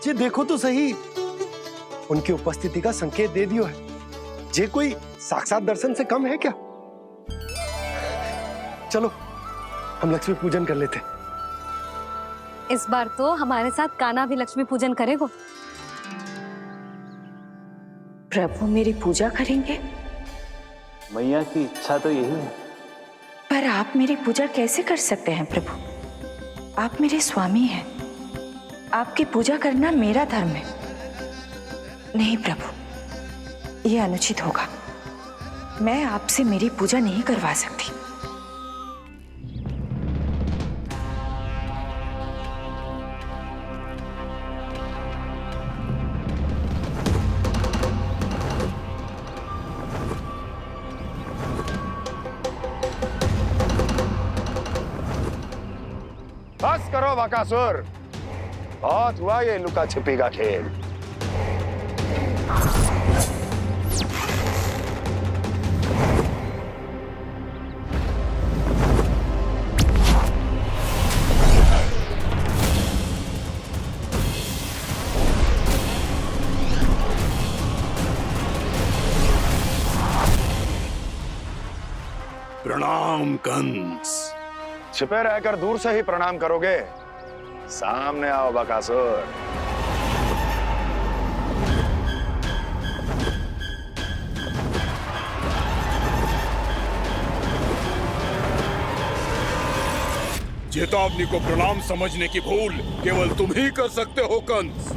जे देखो तो सही, उनकी उपस्थिति का संकेत दे दियो है। जे कोई साक्षात दर्शन से कम है क्या? चलो हम लक्ष्मी पूजन कर लेते। इस बार तो हमारे साथ कान्हा भी लक्ष्मी पूजन करेगा। प्रभु मेरी पूजा करेंगे? मैया की इच्छा तो यही है। पर आप मेरी पूजा कैसे कर सकते हैं प्रभु? आप मेरे स्वामी हैं। आपकी पूजा करना मेरा धर्म है। नहीं प्रभु, यह अनुचित होगा। मैं आपसे मेरी पूजा नहीं करवा सकती। बस करो बकासुर, बहुत हुआ ये लुका छिपी का खेल। प्रणाम कंस। छिपे रहकर दूर से ही प्रणाम करोगे? सामने आओ बकासुर। चेतावनी को प्रणाम समझने की भूल केवल तुम ही कर सकते हो कंस।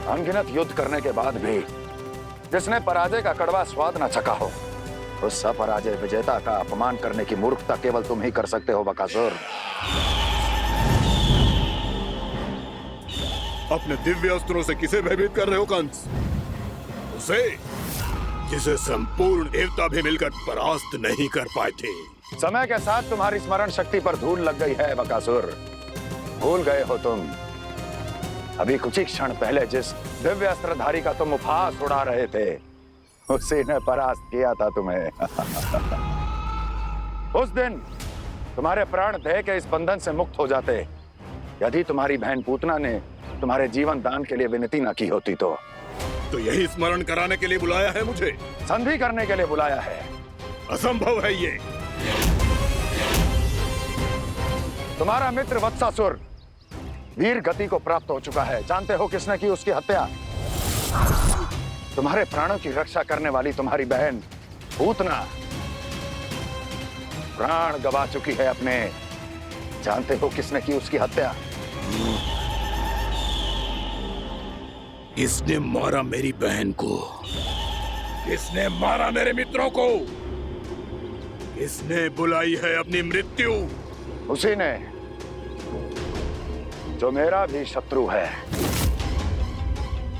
अनगिनत युद्ध करने के बाद भी जिसने पराजय का कड़वा स्वाद न चखा हो, उस अपराजय विजेता का अपमान करने की मूर्खता केवल तुम ही कर सकते हो बकासुर। अपने दिव्य अस्त्रों से किसे भयभीत कर रहे हो कंस? उसे जिसे संपूर्ण देवता भी मिलकर परास्त नहीं कर पाए थे। समय के साथ तुम्हारी स्मरण शक्ति पर धूल लग गई है बकासुर। भूल गए हो तुम अभी कुछ ही क्षण पहले जिस दिव्य अस्त्रधारी का तुम उपहास उड़ा रहे थे, उसी ने परास्त किया था तुम्हें। उस दिन तुम्हारे प्राण देह के इस बंधन से मुक्त हो जाते यदि तुम्हारी बहन पूतना ने तुम्हारे जीवन दान के लिए विनती न की होती तो यही स्मरण कराने के लिए बुलाया है मुझे? संधि करने के लिए बुलाया है। असंभव है ये। तुम्हारा मित्र वत्सासुर वीर गति को प्राप्त हो चुका है। जानते हो किसने की उसकी हत्या? तुम्हारे प्राणों की रक्षा करने वाली तुम्हारी बहन पूतना प्राण गवा चुकी है अपने। जानते हो किसने की उसकी हत्या? किसने मारा मेरी बहन को? किसने मारा मेरे मित्रों को? किसने बुलाई है अपनी मृत्यु? उसी ने जो मेरा भी शत्रु है।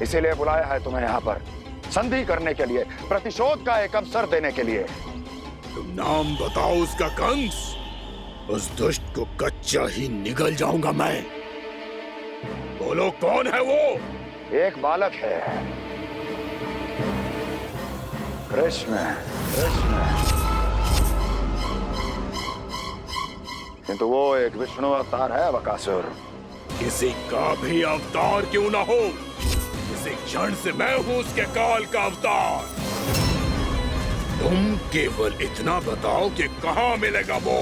इसीलिए बुलाया है तुम्हें यहाँ पर संधि करने के लिए, प्रतिशोध का एक अवसर देने के लिए। तुम नाम बताओ उसका कंस। उस दुष्ट को कच्चा ही निगल जाऊंगा मैं। बोलो कौन है वो? एक बालक है, कृष्ण। कृष्ण, किंतु वो एक विष्णु अवतार है बकासुर। किसी का भी अवतार क्यों ना हो, इसी क्षण से मैं हूं उसके काल का अवतार। तुम केवल इतना बताओ कि कहां मिलेगा वो?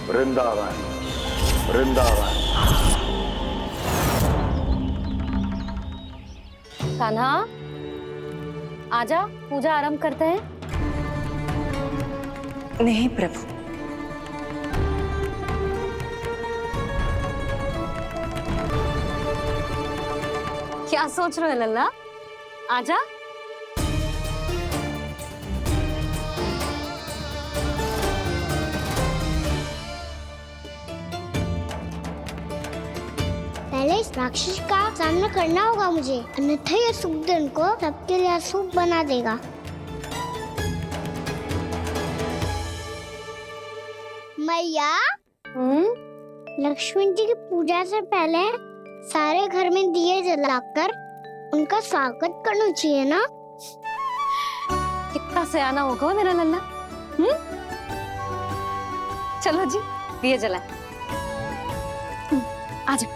वृंदावन। वृंदावन। कान्हा आजा, पूजा आरंभ करते हैं। नहीं प्रभु, क्या सोच रहे हो लल्ला? आजा। पहले इस राक्षस का सामना करना होगा मुझे, अन्यथा ये शुभ दिन को सबके लिए अशुभ बना देगा। मैया, लक्ष्मी जी की पूजा से पहले सारे घर में दिए जलाकर उनका स्वागत करना चाहिए ना? कितना सयाना होगा मेरा लल्ला। चलो जी दिए जलाए। आ जाओ।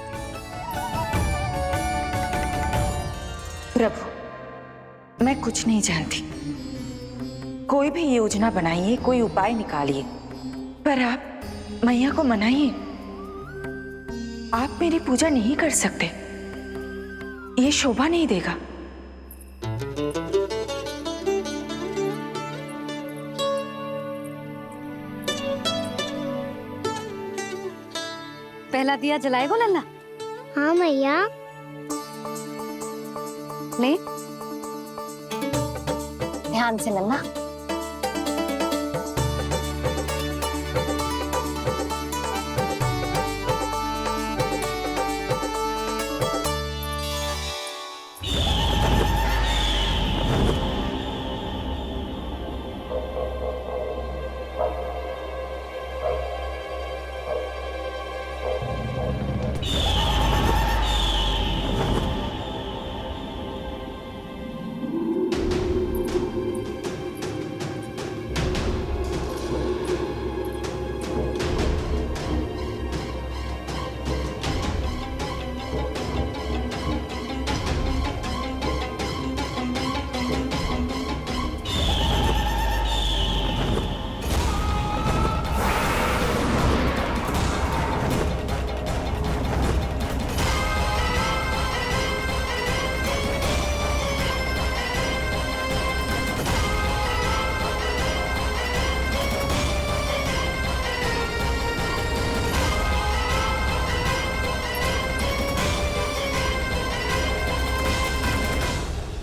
प्रभु, मैं कुछ नहीं जानती। कोई भी योजना बनाइए, कोई उपाय निकालिए, पर आप मैया को मनाइए। आप मेरी पूजा नहीं कर सकते, ये शोभा नहीं देगा। पहला दिया जलाएगो लल्ला? हाँ मैया। ले ध्यान से लल्ला।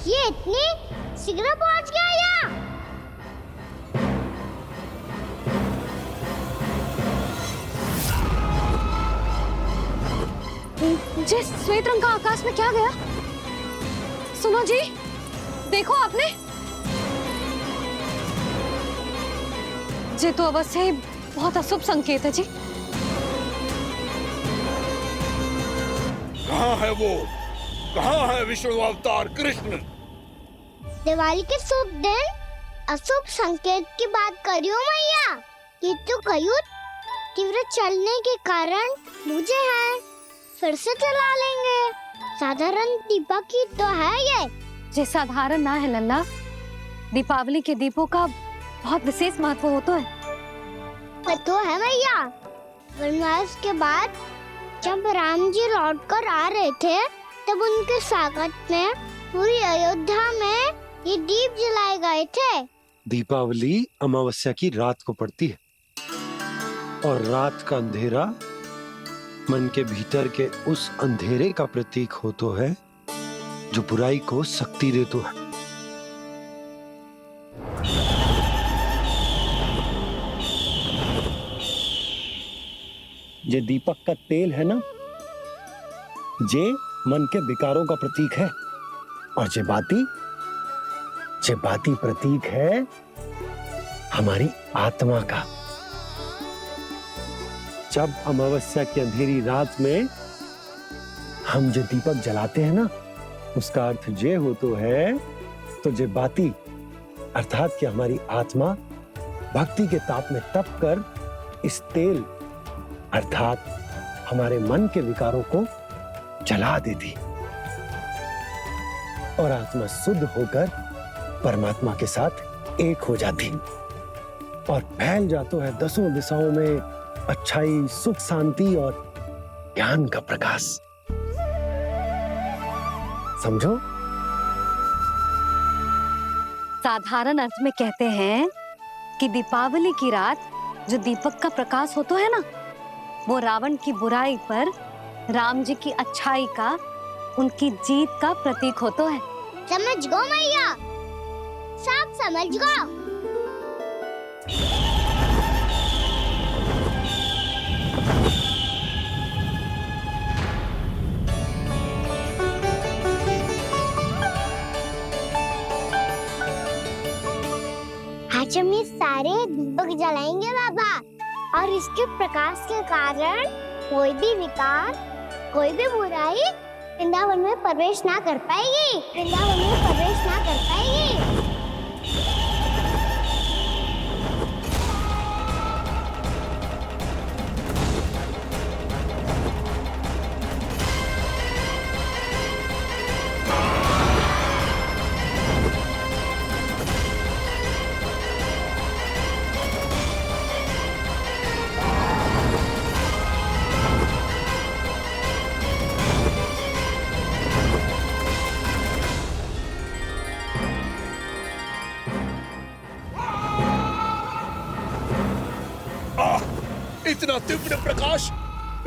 ये इतनी शीघ्र पहुंच गया यहाँ। जी श्वेत रंग का आकाश में क्या गया? सुनो जी, देखो आपने। जी तो अवश्य ही बहुत अशुभ संकेत है जी। कहाँ है वो? कहाँ है विष्णु अवतार कृष्ण? दिवाली के शुभ दिन अशुभ संकेत की बात कर रही हूँ मैया। ये तो कयूत तीव्र चलने के कारण बुझे हैं, फिर से चला लेंगे। साधारण दीपक ही तो है ये। ये साधारण ना है लल्ला, दीपावली के दीपों का बहुत विशेष महत्व होता है। तो है मैया। वनवास के बाद जब राम जी लौट कर आ रहे थे, तब उनके स्वागत में पूरी अयोध्या में ये दीप जलाए गए थे। दीपावली अमावस्या की रात को पड़ती है और रात का अंधेरा मन के भीतर के उस अंधेरे का प्रतीक होता है जो बुराई को शक्ति देता है। ये दीपक का तेल है ना, जे मन के विकारों का प्रतीक है, और जे बाती प्रतीक है हमारी आत्मा का। जब अमावस्या की अंधेरी रात में हम जो दीपक जलाते हैं ना, उसका अर्थ ये हो तो है, तो जे बाती अर्थात कि हमारी आत्मा भक्ति के ताप में तप कर इस तेल अर्थात हमारे मन के विकारों को जला देती और आत्मा शुद्ध होकर परमात्मा के साथ एक हो जाती और फैल जाता है दसों दिशाओं में अच्छाई, सुख, शांति और ज्ञान का प्रकाश। समझो? साधारण अर्थ में कहते हैं कि दीपावली की रात जो दीपक का प्रकाश होता है ना, वो रावण की बुराई पर राम जी की अच्छाई का, उनकी जीत का प्रतीक होता है। समझ गो मैया, सब समझ गो। आज हम ये सारे दीपक जलाएंगे बाबा, और इसके प्रकाश के कारण कोई भी विकार, कोई भी बुराई वृंदावन में प्रवेश ना कर पाएगी, वृंदावन में प्रवेश ना कर पाएगी। इतना तीव्र प्रकाश,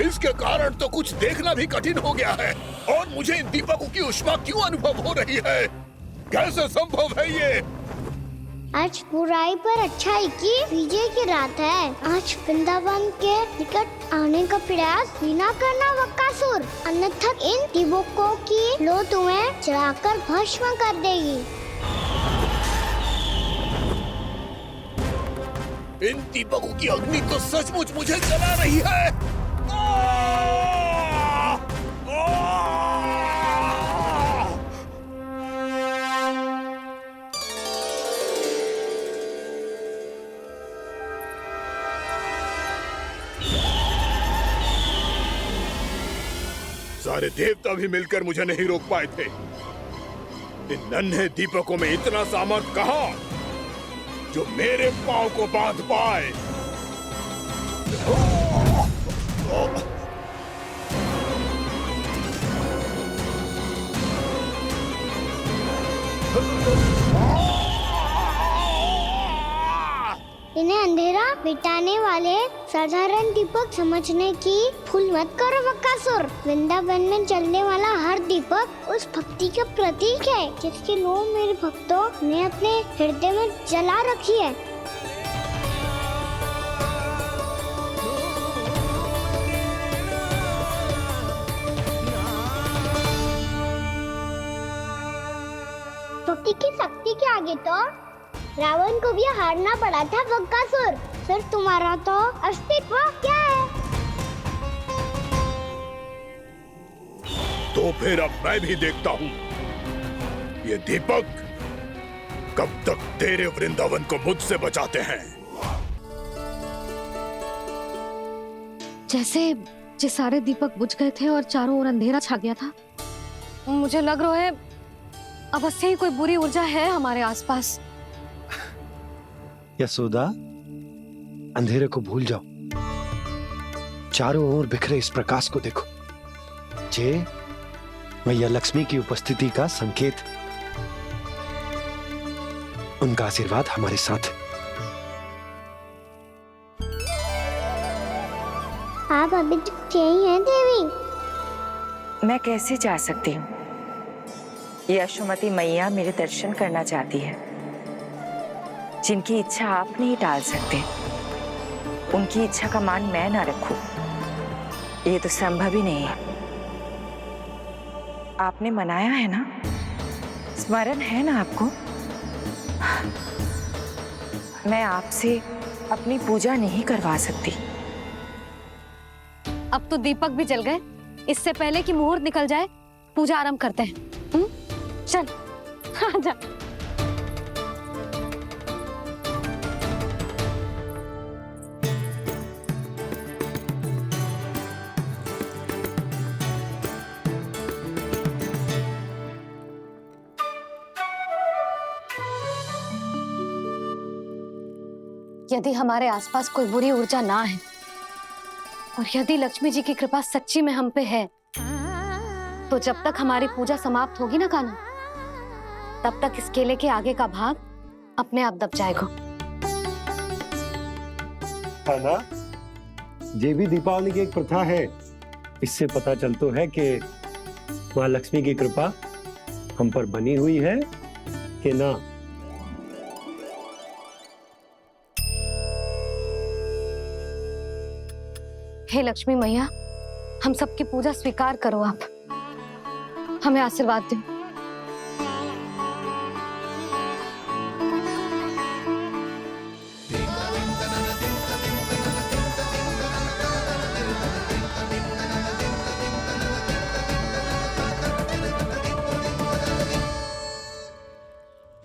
इसके कारण तो कुछ देखना भी कठिन हो गया है। और मुझे इन दीपकों की ऊष्मा क्यों अनुभव हो रही है? कैसे संभव है ये? आज बुराई पर अच्छाई की विजय की रात है। आज वृंदावन के निकट आने का प्रयास बिना करना बकासुर, अन्यथा इन दीपकों की लो तुम्हें जलाकर भस्म कर देगी। इन दीपकों की अग्नि तो सचमुच मुझे जला रही है। सारे देवता भी मिलकर मुझे नहीं रोक पाए थे। इन नन्हे दीपकों में इतना सामर्थ कहां जो मेरे पांव को बांध पाए। इन्हें अंधेरा मिटाने वाले साधारण दीपक समझने की भूल मत करो बकासुर। वृंदावन में जलने वाला हर दीपक उस भक्ति का प्रतीक है जिसकी लो मेरे भक्तों ने अपने हृदय में जला रखी है। भक्ति की शक्ति के आगे तो रावण को भी हारना पड़ा था बकासुर। फिर तुम्हारा तो अस्तित्व क्या है? तो फिर अब मैं भी देखता हूँ ये दीपक कब तक तेरे वृंदावन को मुझसे बचाते हैं। जैसे सारे दीपक बुझ गए थे और चारों ओर अंधेरा छा गया था, मुझे लग रहा है अवश्य ही कोई बुरी ऊर्जा है हमारे आसपास। यशोदा, अंधेरे को भूल जाओ, चारों ओर बिखरे इस प्रकाश को देखो। जे मैया लक्ष्मी की उपस्थिति का संकेत, उनका आशीर्वाद हमारे साथ। आप अभी तक यही हैं देवी? मैं कैसे जा सकती हूँ? यशोमती मैया मेरे दर्शन करना चाहती है। जिनकी इच्छा आप नहीं टाल सकते, उनकी इच्छा का मान मैं ना रखूं, ये तो संभव ही नहीं है। आपने मनाया है ना, स्मरण है ना आपको? मैं आपसे अपनी पूजा नहीं करवा सकती। अब तो दीपक भी जल गए, इससे पहले कि मुहूर्त निकल जाए पूजा आरंभ करते हैं। चल आजा। यदि हमारे आसपास कोई बुरी ऊर्जा ना है और यदि लक्ष्मी जी की कृपा सच्ची में हम पे है, तो जब तक हमारी पूजा समाप्त होगी ना कान्हा, तब तक इस केले के आगे का भाग अपने आप दब जाएगा। कान्हा, ये भी दीपावली की एक प्रथा है। इससे पता चलता है कि माँ लक्ष्मी की कृपा हम पर बनी हुई है कि ना। हे लक्ष्मी मैया, हम सबकी पूजा स्वीकार करो, आप हमें आशीर्वाद दो।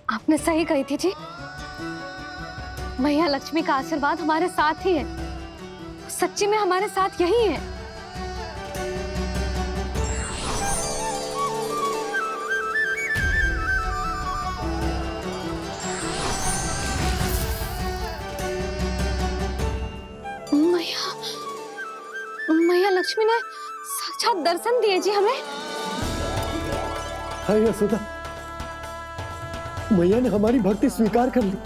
आपने सही कही थी जी, मैया लक्ष्मी का आशीर्वाद हमारे साथ ही है, सच्ची में हमारे साथ यही है। मैया लक्ष्मी ने साक्षात दर्शन दिए जी हमें। हाय यशोदा, मैया ने हमारी भक्ति स्वीकार कर ली।